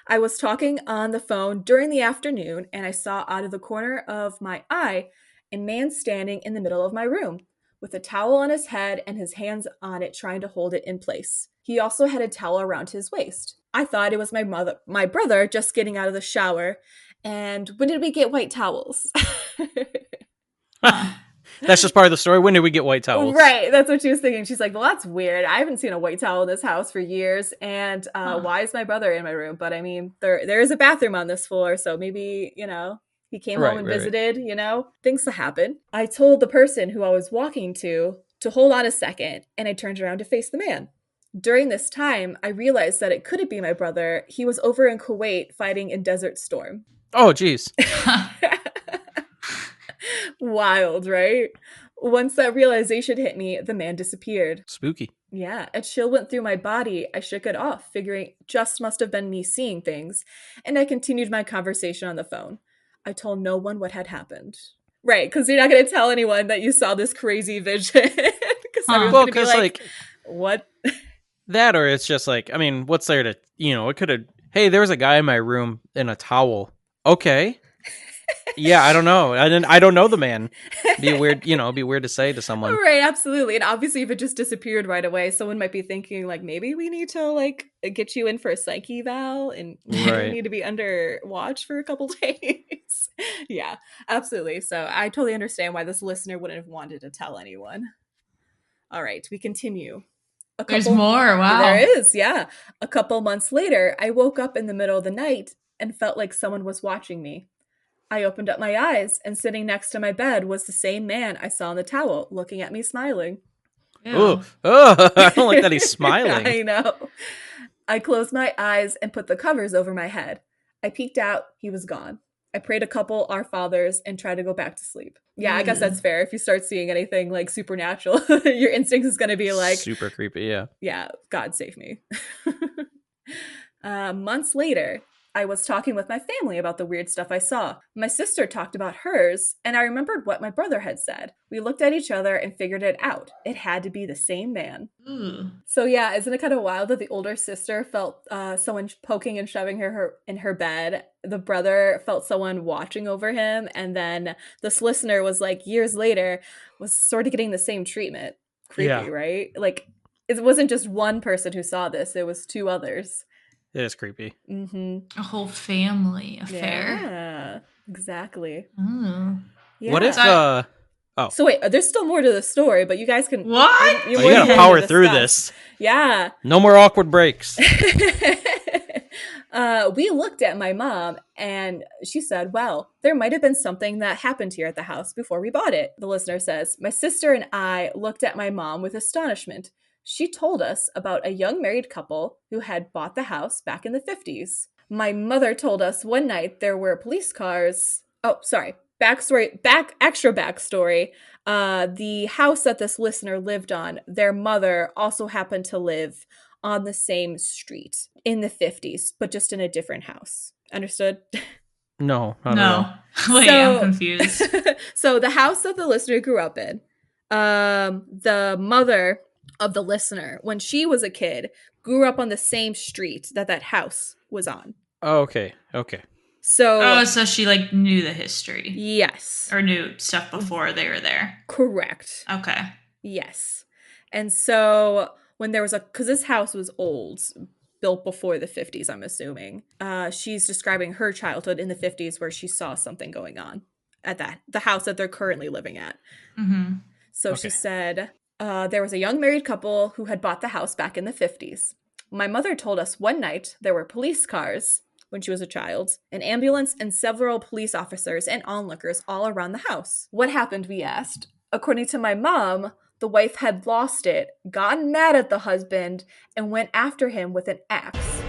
A: I was talking on the phone during the afternoon and I saw out of the corner of my eye a man standing in the middle of my room with a towel on his head and his hands on it trying to hold it in place. He also had a towel around his waist. I thought it was my brother just getting out of the shower. And when did we get white towels?
B: That's just part of the story. When did we get white towels?
A: Right. That's what she was thinking. She's like, well, that's weird. I haven't seen a white towel in this house for years. And why is my brother in my room? But I mean, there is a bathroom on this floor. So maybe, he came home and visited, things happen. I told the person who I was walking to hold on a second. And I turned around to face the man. During this time, I realized that it couldn't be my brother. He was over in Kuwait fighting in Desert Storm.
B: Oh, geez.
A: Wild, right? Once that realization hit me, the man disappeared.
B: Spooky.
A: Yeah, a chill went through my body. I shook it off, figuring just must have been me seeing things. And I continued my conversation on the phone. I told no one what had happened. Right, because you're not going to tell anyone that you saw this crazy vision. Because everyone's going to be like, what?
B: That, or it's just what's there to, it could have, hey, there was a guy in my room in a towel. Okay. Yeah, I don't know. I don't know the man. Be weird, be weird to say to someone.
A: Right, absolutely. And obviously if it just disappeared right away, someone might be thinking maybe we need to get you in for a psych eval and you need to be under watch for a couple days. Yeah, absolutely. So I totally understand why this listener wouldn't have wanted to tell anyone. All right, we continue.
C: There's more. Wow.
A: There is, yeah. A couple months later, I woke up in the middle of the night and felt like someone was watching me. I opened up my eyes, and sitting next to my bed was the same man I saw in the towel, looking at me smiling.
B: Oh, I don't like that he's smiling.
A: I know. I closed my eyes and put the covers over my head. I peeked out. He was gone. I prayed a couple Our Fathers and tried to go back to sleep. Yeah, I guess that's fair. If you start seeing anything like supernatural, your instinct is going to be like,
B: super creepy, yeah.
A: Yeah, God save me. Months later, I was talking with my family about the weird stuff I saw. My sister talked about hers, and I remembered what my brother had said. We looked at each other and figured it out. It had to be the same man.
C: Ooh.
A: So yeah, isn't it kind of wild that the older sister felt someone poking and shoving her in her bed? The brother felt someone watching over him, and then this listener was like, years later, was sort of getting the same treatment. Creepy, right? Like, it wasn't just one person who saw this, it was two others.
B: It is creepy.
C: A whole family affair.
A: Yeah, exactly.
C: Ooh.
A: Yeah.
B: What if
A: So wait, there's still more to the story, but you guys can
C: What?
A: you're
B: you gotta
A: more
B: power
A: to
B: through
A: discuss.
B: this.
A: Yeah.
B: No more awkward breaks.
A: We looked at my mom and she said, well, there might have been something that happened here at the house before we bought it. The listener says, my sister and I looked at my mom with astonishment. She told us about a young married couple who had bought the house back in the 50s. My mother told us one night there were police cars. Oh, sorry. Extra backstory. The house that this listener lived on, their mother also happened to live on the same street in the 50s, but just in a different house. Understood?
B: No, not at all.
C: Wait, I'm confused.
A: So the house that the listener grew up in, the mother of the listener, when she was a kid, grew up on the same street that house was on.
B: Oh, okay.
A: So
C: so she like knew the history.
A: Yes.
C: Or knew stuff before they were there.
A: Correct.
C: Okay.
A: Yes. And so when there was because this house was old, built before the 50s, I'm assuming. She's describing her childhood in the 50s where she saw something going on at the house that they're currently living at.
C: Mm-hmm.
A: So she said, there was a young married couple who had bought the house back in the 50s. My mother told us one night there were police cars when she was a child, an ambulance, and several police officers and onlookers all around the house. What happened, we asked. According to my mom, the wife had lost it, gotten mad at the husband, and went after him with an axe.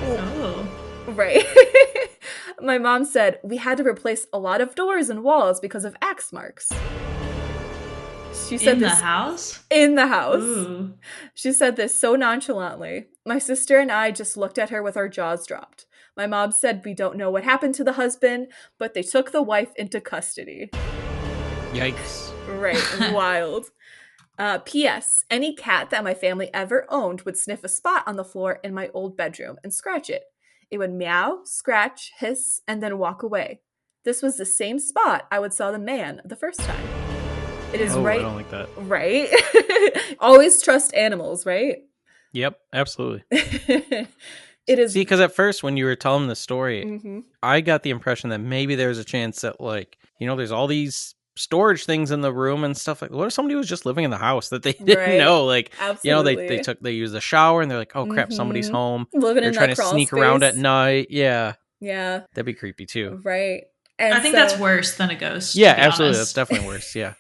C: Oh.
A: Right. My mom said, we had to replace a lot of doors and walls because of axe marks. She said
C: in the house?
A: In the house.
C: Ooh.
A: She said this so nonchalantly. My sister and I just looked at her with our jaws dropped. My mom said we don't know what happened to the husband, but they took the wife into custody.
B: Yikes.
A: Right. Wild. P.S. Any cat that my family ever owned would sniff a spot on the floor in my old bedroom and scratch it. It would meow, scratch, hiss, and then walk away. This was the same spot I would saw the man the first time. It is right.
B: I don't like that.
A: Right? Always trust animals, right?
B: Yep, absolutely.
A: It is.
B: See, because at first when you were telling the story, I got the impression that maybe there's a chance that, like, there's all these storage things in the room and stuff. Like, what if somebody was just living in the house that they didn't know? Like,
A: absolutely.
B: they used the shower and they're like, oh crap, somebody's home.
A: Living
B: they're
A: in
B: trying
A: that
B: to
A: crawl
B: sneak
A: space.
B: around at night. Yeah,
A: that'd
B: be creepy too.
A: Right. And
C: I think that's worse than a ghost.
B: Yeah,
C: to be
B: absolutely.
C: honest.
B: That's definitely worse. Yeah.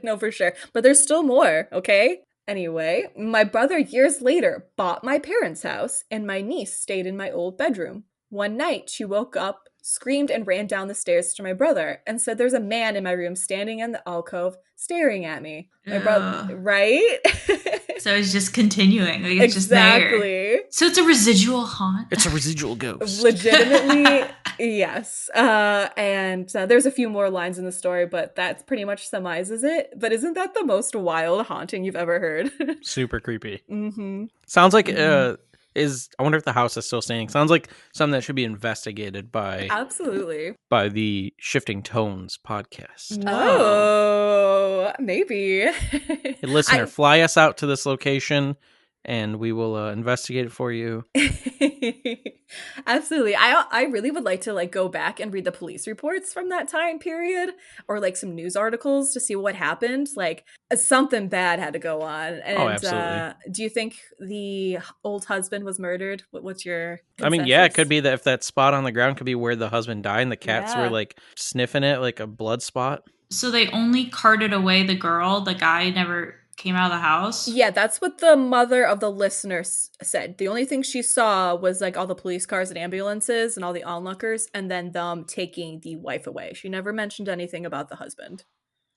A: No, for sure. But there's still more, okay? Anyway, my brother years later bought my parents' house, and my niece stayed in my old bedroom. One night, she woke up, screamed, and ran down the stairs to my brother and said there's a man in my room standing in the alcove staring at me. My brother, right?
C: So it's just continuing. Like, it's just there. So it's a residual haunt.
B: It's a residual ghost.
A: Legitimately, yes. And there's a few more lines in the story, but that pretty much summarizes it. But isn't that the most wild haunting you've ever heard?
B: Super creepy. Sounds like I wonder if the house is still standing. Sounds like something that should be investigated by the Shifting Tones podcast.
A: Oh, maybe.
B: Hey, listener, fly us out to this location and we will investigate it for you.
A: Absolutely. I really would like to go back and read the police reports from that time period, or some news articles to see what happened. Something bad had to go on. And
B: absolutely.
A: Do you think the old husband was murdered? What's your consensus?
B: I mean, yeah, it could be that if that spot on the ground could be where the husband died and the cats were sniffing it like a blood spot.
C: So they only carted away the girl. The guy never came out of the house?
A: Yeah, that's what the mother of the listener said. The only thing she saw was like all the police cars and ambulances and all the onlookers, and then them taking the wife away. She never mentioned anything about the husband.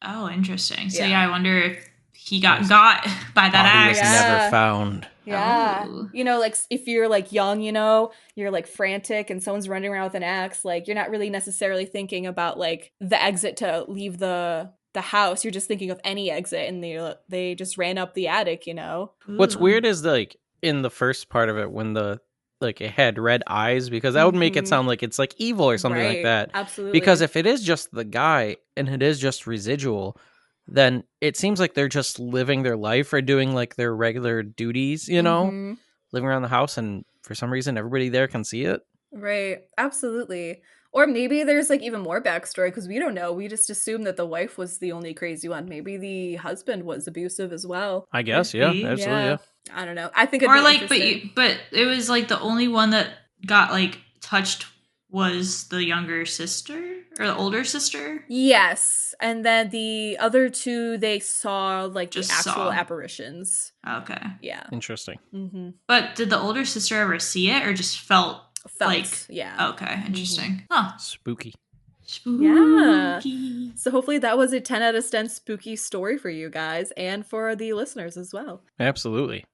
C: Oh, interesting. So
A: Yeah.
C: I wonder if he got by that
B: Body
C: axe.
B: was never found.
A: Yeah.
C: Oh.
A: You know, like if you're like young, you know, you're like frantic and someone's running around with an axe, like you're not really necessarily thinking about like the exit to leave the house. You're just thinking of any exit, and they just ran up the attic, you know.
B: What's
C: Ooh.
B: weird is like in the first part of it when the like it had red eyes, because that would make it sound like it's like evil or something like
A: Right.
B: that.
A: Absolutely.
B: Because if it is just the guy and it is just residual, then it seems like they're just living their life or doing like their regular duties, you know, living around the house, and for some reason everybody there can see it.
A: Right. Absolutely. Or maybe there's like even more backstory, because we don't know. We just assume that the wife was the only crazy one. Maybe the husband was abusive as well.
B: I guess,
C: Could
B: yeah,
C: be.
B: absolutely, yeah.
A: I don't know. I think it'd
C: Or
A: be
C: like,
A: interesting.
C: but it was like the only one that got like touched was the younger sister or the older sister.
A: Yes. And then the other two, they saw like
C: Just
A: the actual
C: saw.
A: apparitions.
C: Okay.
A: Yeah.
B: Interesting.
A: Mm-hmm.
C: But did the older sister ever see it, or just felt like?
A: Yeah.
C: Okay, interesting. Huh.
B: Spooky.
C: Spooky.
A: Yeah. So hopefully that was a 10 out of 10 spooky story for you guys and for the listeners as well.
B: Absolutely.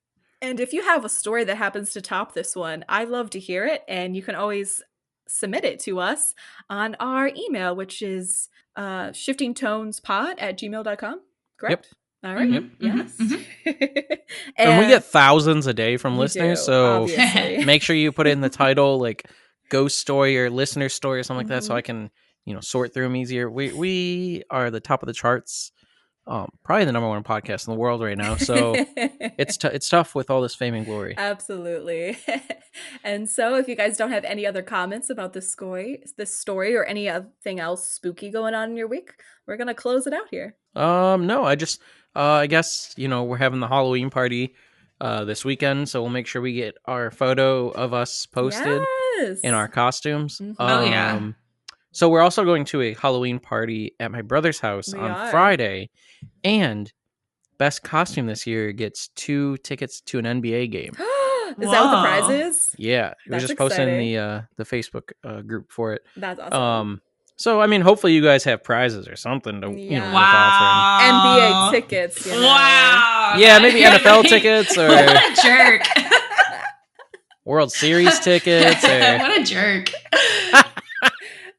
A: And if you have a story that happens to top this one, I'd love to hear it. And you can always submit it to us on our email, which is shiftingtonespod@gmail.com. Correct? All right.
B: Yep.
A: Yes.
B: And we get thousands a day from
A: we
B: listeners,
A: do,
B: so
A: obviously.
B: make sure you put in the title like ghost story or listener story or something like that, so I can, you know, sort through them easier. We are the top of the charts, probably the number one podcast in the world right now. So it's tough with all this fame and glory.
A: Absolutely. And so if you guys don't have any other comments about this story or anything else spooky going on in your week, we're going to close it out here.
B: No, I guess, you know, we're having the Halloween party this weekend, so we'll make sure we get our photo of us posted in our costumes.
C: Oh, yeah.
B: So we're also going to a Halloween party at my brother's house on Friday, and best costume this year gets 2 tickets to an NBA game.
A: Is that what the prize is?
B: Yeah, we were just posting in the Facebook group for it.
A: That's awesome.
B: So I mean, hopefully you guys have prizes or something to you know, look
A: NBA tickets. You know?
C: Wow.
B: Yeah, maybe NFL tickets or
C: what a jerk.
B: World Series tickets. Or...
C: What a jerk.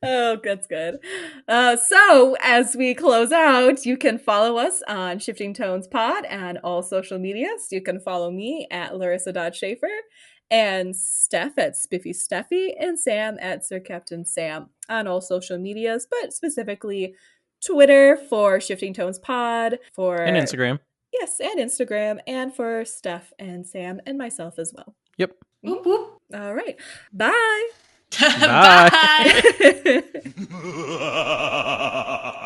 A: Oh, that's good. So as we close out, you can follow us on Shifting Tones Pod and all social medias. You can follow me at Larissa.Schaefer and Steph at Spiffy Steffi and Sam at Sir Captain Sam on all social medias, but specifically Twitter for Shifting Tones Pod, and
B: Instagram.
A: Yes, and Instagram, and for Steph and Sam and myself as well.
B: Yep.
C: Whoop, whoop.
A: All right. Bye.
B: Bye.
C: Bye.